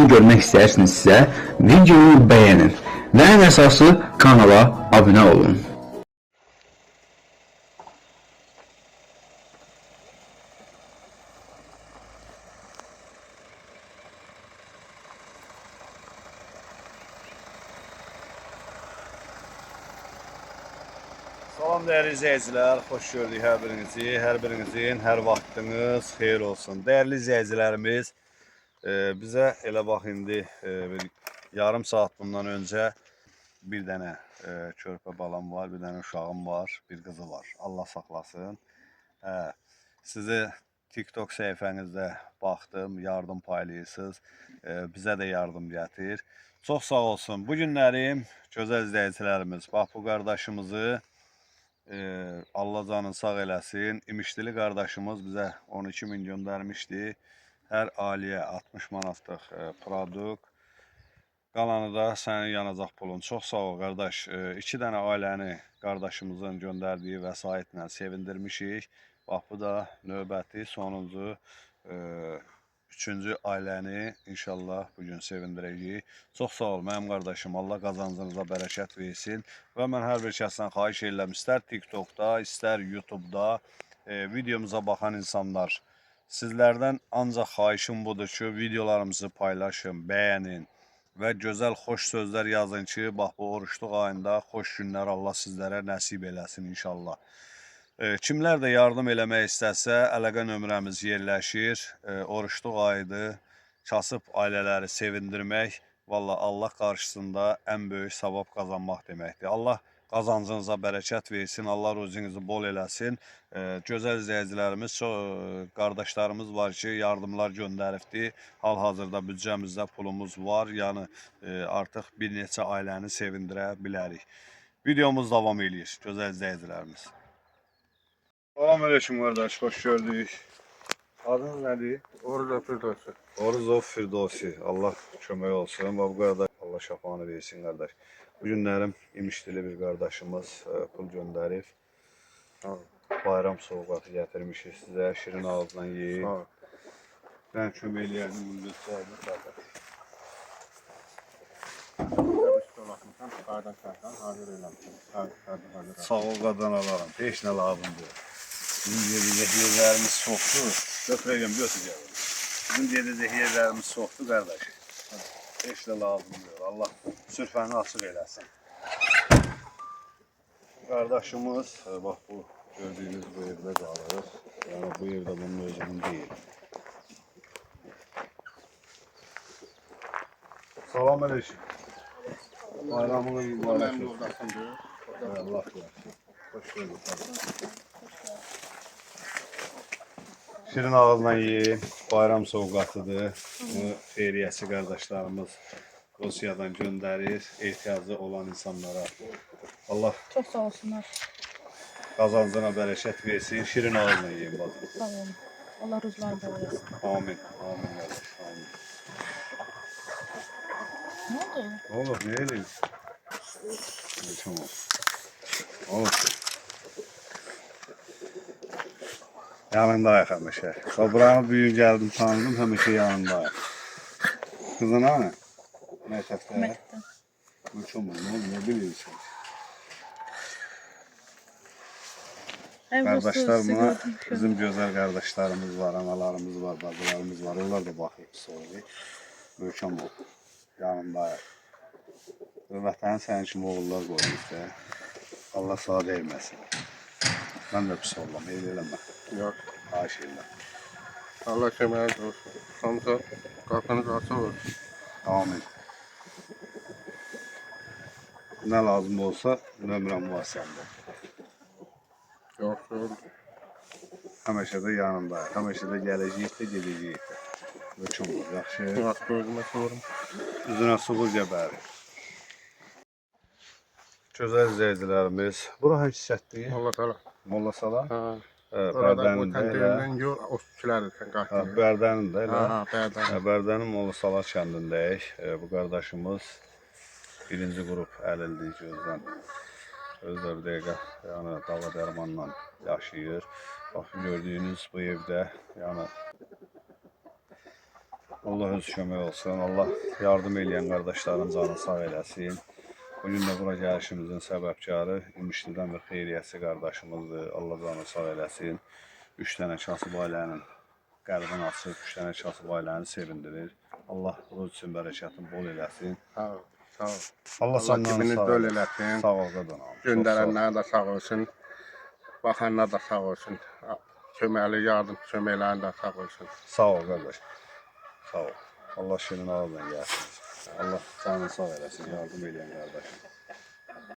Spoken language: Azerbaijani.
videonu görmək istəyirsinizsə, videonu bəyənin və ən əsası kanala abunə olun. Salam dəyərli izləyicilər, xoş gördük hər birinizi. Hər birinizin hər vaxtınız xeyir olsun. Dəyərli izləyicilərimiz, bizə elə bax indi bir yarım saat bundan öncə bir dənə körpə balam var, bir dənə uşağım var, bir qızı var. Allah saxlasın. Sizi TikTok səhifənizdə baxdım, yardım paylayırsınız. Bizə də yardım gətir. Çox sağ olsun. Bu günlərim gözəl izləyicilərimiz, bax bu qardaşımızı Allah canını sağ eləsin. İmişdili qardaşımız bizə 12 min göndərmişdi. Hər ailəyə 60 manatlıq produkt. Qalanı da sənin yanacaq pulun. Çox sağ ol qardaş. 2 dənə ailəni qardaşımızın göndərdiyi vəsaitlə sevindirmişik. Bax bu da növbəti sonuncu üçüncü ailəni inşallah bugün sevindirəcəyik. Çox sağ ol mənim qardaşım. Allah qazancınıza bərəkət versin. Və mən hər bir kəsdən xahiş edirəm, istər TikTokda, istər YouTube'da videomuza baxan insanlar, sizlərdən ancaq xahişim budur ki, videolarımızı paylaşın, bəyənin və gözəl, xoş sözlər yazın ki, bax bu oruçluq ayında xoş günlər Allah sizlərə nəsib eləsin inşallah. Kimlər də yardım eləmək istərsə, əlaqə nömrəmiz yerləşir. Oruçluq ayıdır, kasıb ailələri sevindirmək, valla Allah qarşısında ən böyük savab qazanmaq deməkdir. Allah qazancınıza bərəkət versin, Allah ruzinizi bol eləsin. Gözəl izləyicilərimiz, qardaşlarımız var ki, yardımlar göndəribdir. Hal-hazırda büdcəmizdə pulumuz var, yəni artıq bir neçə ailəni sevindirə bilərik. Videomuz davam edir, gözəl izləyicilərimiz. Selamünaleyküm qardaş, xoş gördük. Adınız nədir? Oruzov Firdovsi. Oruzov Firdovsi. Allah kömək olsun. Bu qardaş, Allah şəfanı versin qardaş. Bu günlərim İmişdili bir qardaşımız pul göndərib. Bayram soğuqatı gətirmişik sizə. Şirin ağızdan yeyin. Mən kömək eləyərim bunu göstərdim qardaş. Sağ ol qadan alaram. Heç nə lazımdır. Bizim yerlərimiz soxdur. Götürəyəm, götürəcəm. Bizim dedəcək yerlərimiz soxdur, qardaş. Heç də lazımdır. Allah sürfəni açıq eləsin. Qardaşımız, bax bu gördüyünüz bu evdə qalır. Yəni bu evdə bunun özünün deyil. Salam əleykum. Bayramınız mübarək olsun. Allah versin. Xoş gördük. Şirin ağızla yiyin, bayram soğuqatıdır. Bunu xeyriyyəçi qardaşlarımız Rusiyadan göndərir, ehtiyacı olan insanlara. Allah Çox sağ olsunlar. qazancına bərəkət versin, şirin ağızla yiyin. Sağ olun. Allah ruzlarını da versin. Amin, amin qardaş, amin. Ne oldu? Ne olur, ne edin? Tamam. Olur. Yanındayıq həmişə. Buranı büyük gəldim, tanıdım, həmişə yanındayıq. Kızın hani? Məktəbdə? Məktəbdə. Mükemmel, ne bilirsin? Hayırlı Qardaşlarıma, olsun, bizim gözəl qardaşlarımız var, analarımız var, bacılarımız var. Onlar da baxıb sonra. Mükemmel, yanındayıq. Vətəni sənin kimi oğullar qoymuş da. Allah sağ verməsin. Mən də pis oğlam, eləmə. Yok. Xahiş edirəm. Allah köməyiniz olsun. Hamıza qapınız açıq olsun. Amin. Nə lazım olsa nömrəm var səndə. Yaxşı oldu. Həmişə də yanındayıq. Həmişə də gələcəyik də, gedəcəyik də. Mükemmel, yaxşı. Yaxşı özümə sorum. Üzünə suğur gəbərir. Gözəl izləyicilərimiz, bura hangi hissətdir? Allah təala. Molla Sala? Ha. Bərdənin də elə. Bərdənin yox, o küçələrdir sən qaçdın. Bərdənin də elə. Ha, Bərdənin. Bərdənin Molla Sala kəndindəyik. Bu qardaşımız birinci qrup əlillik gözdən. Özdə bir dəqiqə, yəni dava dərmanla yaşayır. Bax, gördüyünüz bu evdə, yəni Allah öz kömək olsun. Allah yardım eləyən qardaşların canını sağ eləsin. Bugün də bura gəlişimizin səbəbkarı İmişlidən bir xeyriyyəçi qardaşımızdır. Allah canını sağ eləsin. 3 dənə kasıb ailənin qəlbini açıb, 3 dənə kasıb ailəni sevindirir. Allah ruz üçün bərəkətin bol eləsin. Sağ ol. Sağ ol. Allah səndən kimini sağ döl eləsin. eləsin. Sağ ol qadınam. Göndərənlər də sağ olsun. Baxanlar da sağ olsun. Köməkli yardım köməklərin də sağ olsun. Sağ ol qardaş. Sağ ol. Allah şirin ağızdan gəlsin. Allah canını sağ eləsin. Yardım eləyən qardaşım.